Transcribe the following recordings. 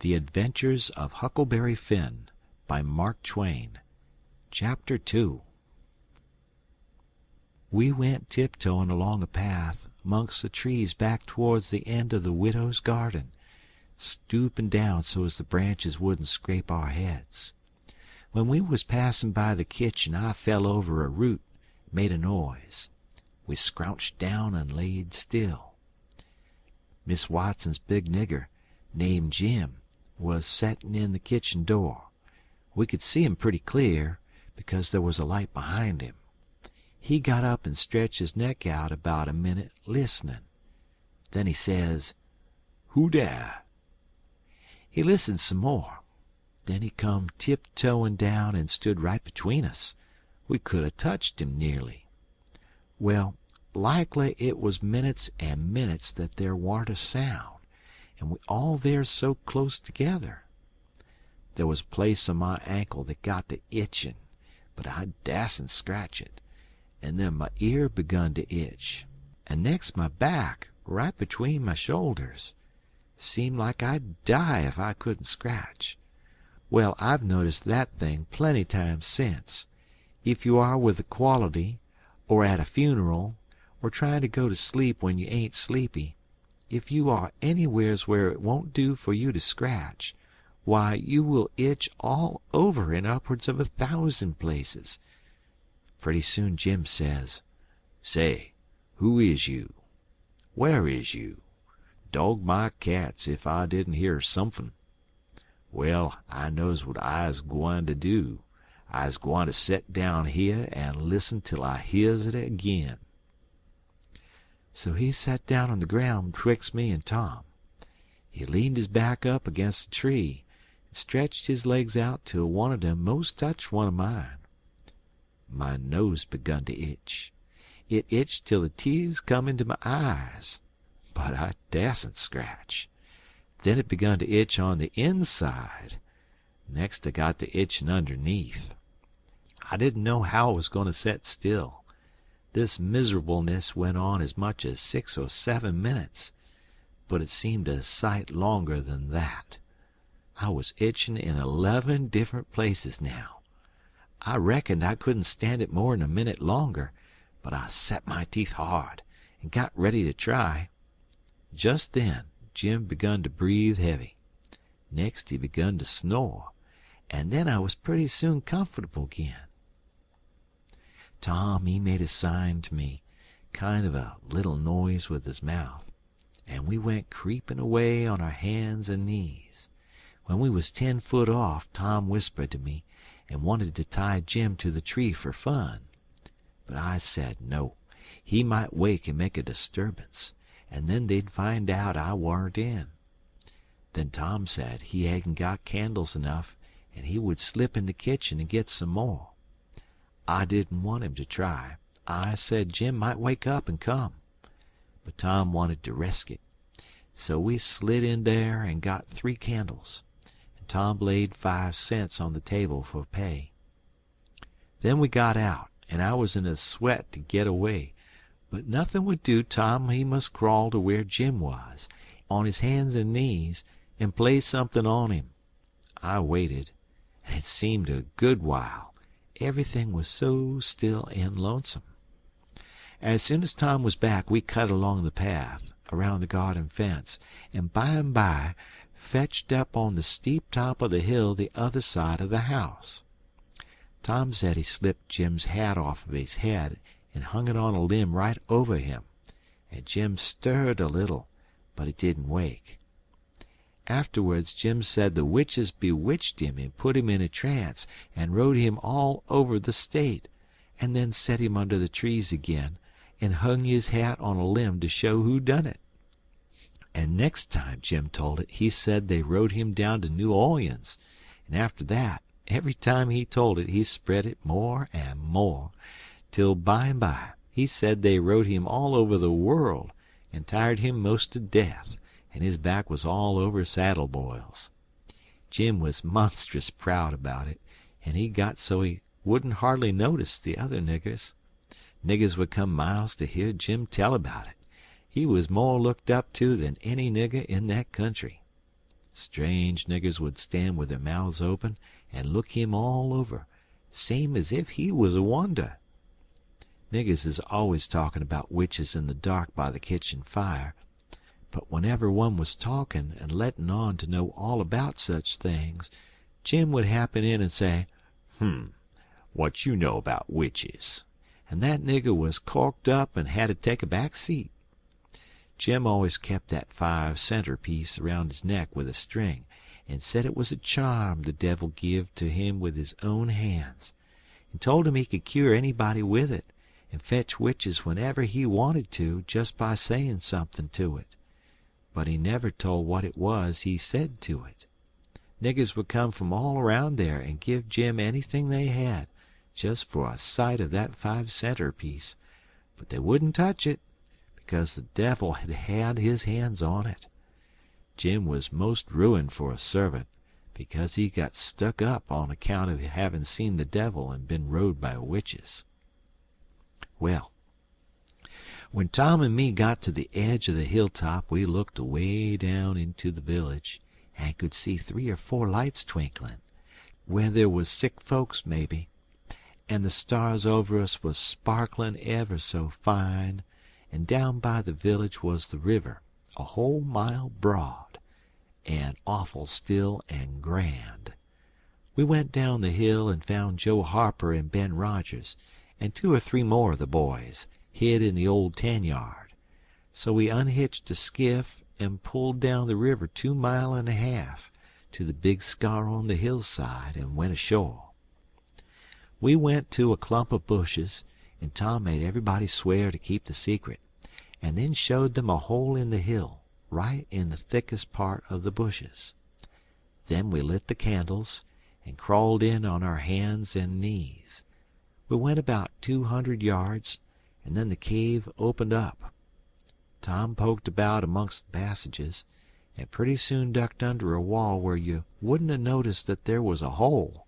The Adventures of Huckleberry Finn by Mark Twain. Chapter 2. We went tiptoeing along a path amongst the trees back towards the end of the widow's garden, stooping down so as the branches wouldn't scrape our heads. When we was passing by the kitchen, I fell over a root, made a noise. We scrouched down and laid still. Miss Watson's big nigger, named Jim, was setting in the kitchen door. We could see him pretty clear, because there was a light behind him. He got up and stretched his neck out about a minute, listening. Then he says, "Who dar?" He listened some more. Then he come tiptoeing down and stood right between us. We could have touched him nearly. Well, likely it was minutes and minutes that there warn't a sound, and we all there so close together. There was a place on my ankle that got to itching, but I dasn't scratch it, and then my ear begun to itch, and next my back, right between my shoulders. Seemed like I'd die if I couldn't scratch. Well, I've noticed that thing plenty times since. If you are with a quality, or at a funeral, or trying to go to sleep when you ain't sleepy, if you are anywheres where it won't do for you to scratch, why, you will itch all over in upwards of 1,000 places. Pretty soon Jim says, "Say, who is you? Where is you? Dog my cats if I didn't hear somefin'. Well, I knows what I's gwine to do. I's gwine to set down here and listen till I hears it agin." So he sat down on the ground betwixt me and Tom. He leaned his back up against a tree and stretched his legs out till one of them most touched one of mine. My nose begun to itch. It itched till the tears come into my eyes, but I dasn't scratch. Then it begun to itch on the inside. Next I got the itching underneath. I didn't know how I was going to set still. This miserableness went on as much as 6 or 7 minutes, but it seemed a sight longer than that. I was itching in 11 different places now. I reckoned I couldn't stand it more'n a minute longer, but I set my teeth hard and got ready to try. Just then Jim begun to breathe heavy. Next he begun to snore, and then I was pretty soon comfortable again. Tom, he made a sign to me, kind of a little noise with his mouth, and we went creeping away on our hands and knees. When we was 10 foot off, Tom whispered to me and wanted to tie Jim to the tree for fun. But I said no, he might wake and make a disturbance, and then they'd find out I warn't in. Then Tom said he hadn't got candles enough, and he would slip in the kitchen and get some more. I didn't want him to try. I said Jim might wake up and come. But Tom wanted to resk it. So we slid in there and got 3 candles, and Tom laid 5 cents on the table for pay. Then we got out, and I was in a sweat to get away. But nothing would do. Tom, he must crawl to where Jim was, on his hands and knees, and play something on him. I waited, and it seemed a good while. Everything was so still and lonesome. As soon as Tom was back, we cut along the path, around the garden fence, and by fetched up on the steep top of the hill the other side of the house. Tom said he slipped Jim's hat off of his head and hung it on a limb right over him, and Jim stirred a little, but he didn't wake. Afterwards Jim said the witches bewitched him and put him in a trance and rode him all over the state, and then set him under the trees again and hung his hat on a limb to show who done it. And next time Jim told it, he said they rode him down to New Orleans, and after that, every time he told it he spread it more and more, till by and by he said they rode him all over the world and tired him most to death, and his back was all over saddle boils. Jim was monstrous proud about it, and he got so he wouldn't hardly notice the other niggers. Niggers would come miles to hear Jim tell about it. He was more looked up to than any nigger in that country. Strange niggers would stand with their mouths open and look him all over, same as if he was a wonder. Niggers is always talking about witches in the dark by the kitchen fire, but whenever one was talking and letting on to know all about such things, Jim would happen in and say, what you know about witches? And that nigger was corked up and had to take a back seat. Jim always kept that 5-center piece around his neck with a string, and said it was a charm the devil give to him with his own hands, and told him he could cure anybody with it, and fetch witches whenever he wanted to just by saying something to it. But he never told what it was he said to it. Niggers would come from all around there and give Jim anything they had, just for a sight of that 5-center piece, but they wouldn't touch it, because the devil had his hands on it. Jim was most ruined for a servant, because he got stuck up on account of having seen the devil and been rode by witches. Well, when Tom and me got to the edge of the hilltop, we looked away down into the village and could see 3 or 4 lights twinkling, where there was sick folks maybe, and the stars over us was sparkling ever so fine, and down by the village was the river, a whole mile broad, and awful still and grand. We went down the hill and found Joe Harper and Ben Rogers, and 2 or 3 more of the boys, hid in the old tan-yard. So we unhitched a skiff and pulled down the river 2 miles and a half to the big scar on the hillside and went ashore. We went to a clump of bushes, and Tom made everybody swear to keep the secret, and then showed them a hole in the hill, right in the thickest part of the bushes. Then we lit the candles and crawled in on our hands and knees. We went about 200 yards, and then the cave opened up. Tom poked about amongst the passages, and pretty soon ducked under a wall where you wouldn't have noticed that there was a hole.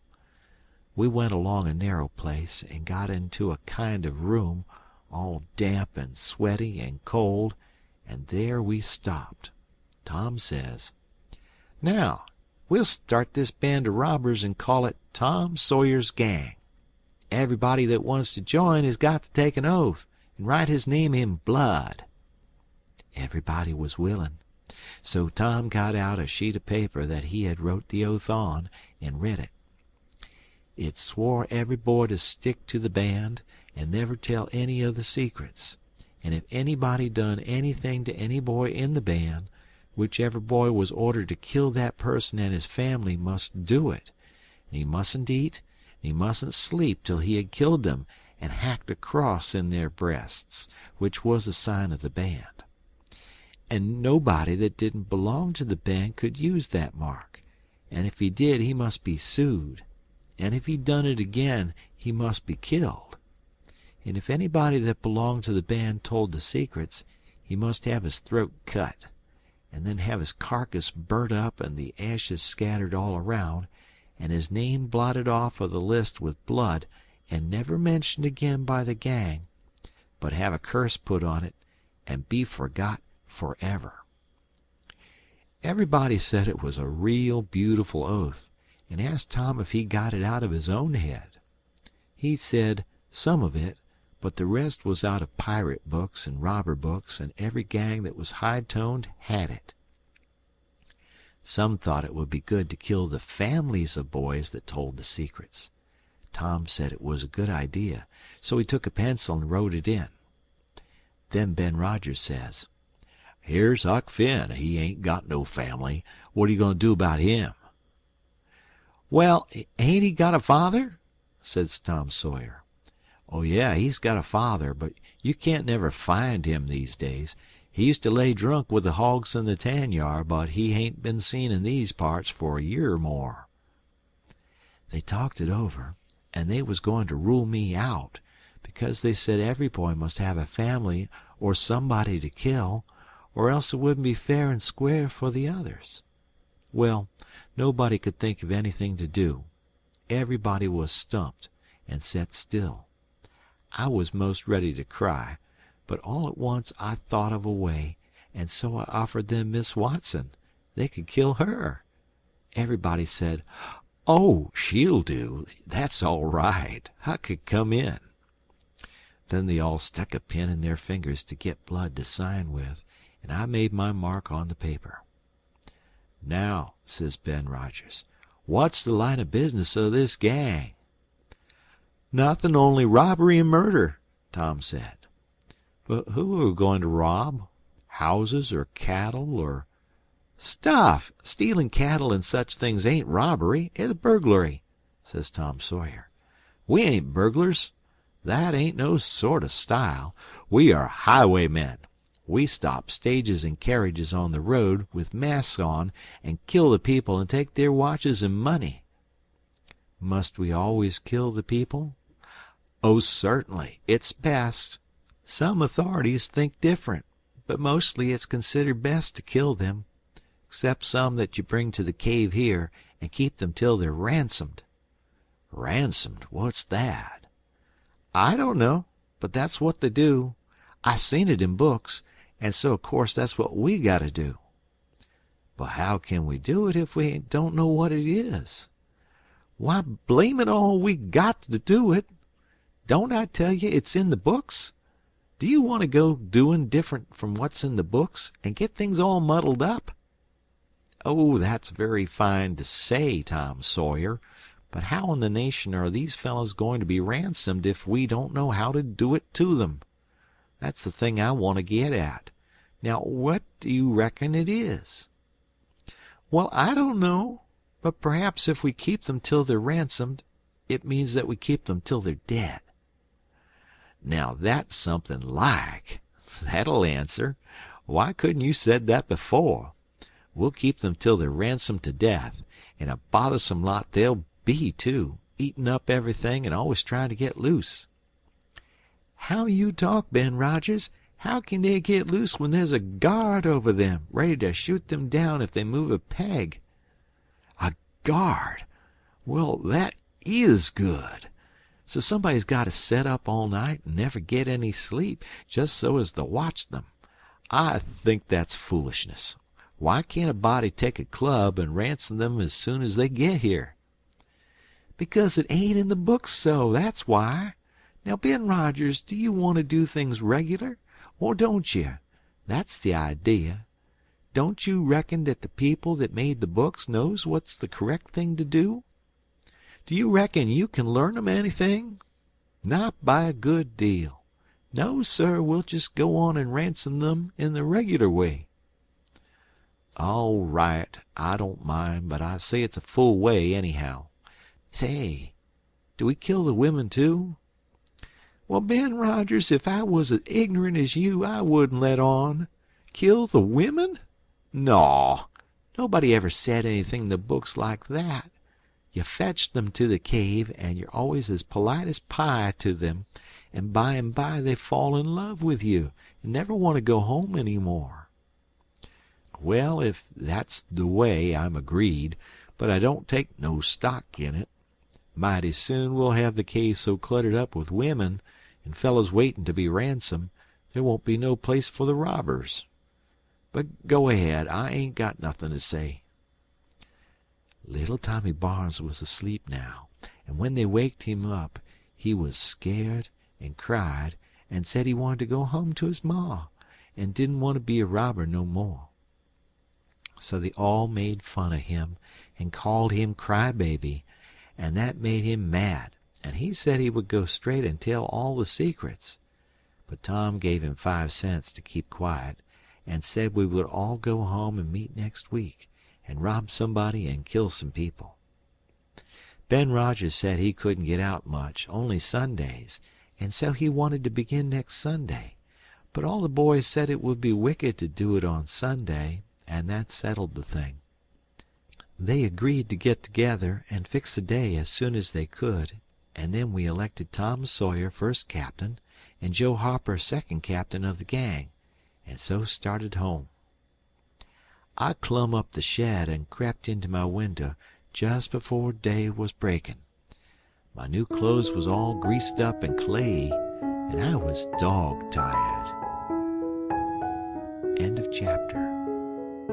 We went along a narrow place and got into a kind of room, all damp and sweaty and cold, and there we stopped. Tom says, "Now, we'll start this band of robbers and call it Tom Sawyer's Gang. Everybody that wants to join has got to take an oath and write his name in blood." Everybody was willing, so Tom got out a sheet of paper that he had wrote the oath on and read it. It swore every boy to stick to the band and never tell any of the secrets, and if anybody done anything to any boy in the band, whichever boy was ordered to kill that person and his family must do it, and he mustn't eat, and he mustn't sleep till he had killed them and hacked a cross in their breasts, which was a sign of the band. And nobody that didn't belong to the band could use that mark, and if he did he must be sued, and if he done it again he must be killed. And if anybody that belonged to the band told the secrets, he must have his throat cut, and then have his carcass burnt up and the ashes scattered all around, and his name blotted off of the list with blood and never mentioned again by the gang, but have a curse put on it and be forgot forever. Everybody said it was a real beautiful oath, and asked Tom if he got it out of his own head. He said some of it, but the rest was out of pirate books and robber books, and every gang that was high-toned had it. Some thought it would be good to kill the families of boys that told the secrets. Tom said it was a good idea, so he took a pencil and wrote it in. Then Ben Rogers says, "Here's Huck Finn. He ain't got no family. What are you going to do about him?" "Well, ain't he got a father?" says Tom Sawyer. "Oh, yeah, he's got a father, but you can't never find him these days. He used to lay drunk with the hogs in the tan-yard, but he ain't been seen in these parts for a year or more." They talked it over, and they was going to rule me out, because they said every boy must have a family or somebody to kill, or else it wouldn't be fair and square for the others. Well, nobody could think of anything to do. Everybody was stumped and set still. I was most ready to cry, but all at once I thought of a way, and so I offered them Miss Watson, They could kill her. Everybody said, "Oh, she'll do. That's all right. Huck could come in." Then they all stuck a pin in their fingers to get blood to sign with, and I made my mark on the paper. "Now," says Ben Rogers, "what's the line of business of this gang?" "Nothing, only robbery and murder," Tom said. "But who are we going to rob? Houses or cattle or—" "Stuff! Stealing cattle and such things ain't robbery. It's burglary," says Tom Sawyer. "We ain't burglars. That ain't no sort of style. We are highwaymen. We stop stages and carriages on the road with masks on and kill the people and take their watches and money." "Must we always kill the people?" "Oh, certainly. It's best. Some authorities think different, but mostly it's considered best to kill them, except some that you bring to the cave here and keep them till they're ransomed." "Ransomed? What's that?" "I don't know, but that's what they do. I seen it in books, and so of course that's what we got to do." "But how can we do it if we don't know what it is?" "Why, blame it all, we got to do it. Don't I tell you it's in the books? Do you want to go doing different from what's in the books and get things all muddled up?" "Oh, that's very fine to say, Tom Sawyer, but how in the nation are these fellows going to be ransomed if we don't know how to do it to them? That's the thing I want to get at. Now, what do you reckon it is?" "Well, I don't know, but perhaps if we keep them till they're ransomed, it means that we keep them till they're dead." "Now that's something like. That'll answer. Why couldn't you said that before? We'll keep them till they're ransomed to death, and a bothersome lot they'll be, too, eating up everything and always trying to get loose." "How you talk, Ben Rogers. How can they get loose when there's a guard over them, ready to shoot them down if they move a peg?" "A guard? Well, that is good. So somebody's got to set up all night and never get any sleep, just so as to watch them. I think that's foolishness. Why can't a body take a club and ransom them as soon as they get here?" "Because it ain't in the books so, that's why. Now, Ben Rogers, do you want to do things regular, or don't you? That's the idea. Don't you reckon that the people that made the books knows what's the correct thing to do? Do you reckon you can learn 'em anything? Not by a good deal. No, sir, we'll just go on and ransom them in the regular way." "All right, I don't mind, but I say it's a full way, anyhow. Say, do we kill the women, too?" "Well, Ben Rogers, if I was as ignorant as you, I wouldn't let on. Kill the women? Naw, nobody ever said anything in the books like that. You fetch them to the cave, and you're always as polite as pie to them, and by they fall in love with you and never want to go home any more." "Well, if that's the way, I'm agreed, but I don't take no stock in it. Mighty soon we'll have the cave so cluttered up with women and fellows waiting to be ransomed, there won't be no place for the robbers. But go ahead, I ain't got nothing to say." Little Tommy Barnes was asleep now, and when they waked him up he was scared and cried and said he wanted to go home to his ma and didn't want to be a robber no more. So they all made fun of him and called him Cry-Baby, and that made him mad, and he said he would go straight and tell all the secrets. But Tom gave him 5 cents to keep quiet, and said we would all go home and meet next week, and rob somebody and kill some people. Ben Rogers said he couldn't get out much, only Sundays, and so he wanted to begin next Sunday. But all the boys said it would be wicked to do it on Sunday, and that settled the thing. They agreed to get together and fix a day as soon as they could, and then we elected Tom Sawyer first captain and Joe Harper second captain of the gang, and so started home. I clumb up the shed and crept into my window just before day was breaking. My new clothes was all greased up and clayey, and I was dog-tired. End of chapter.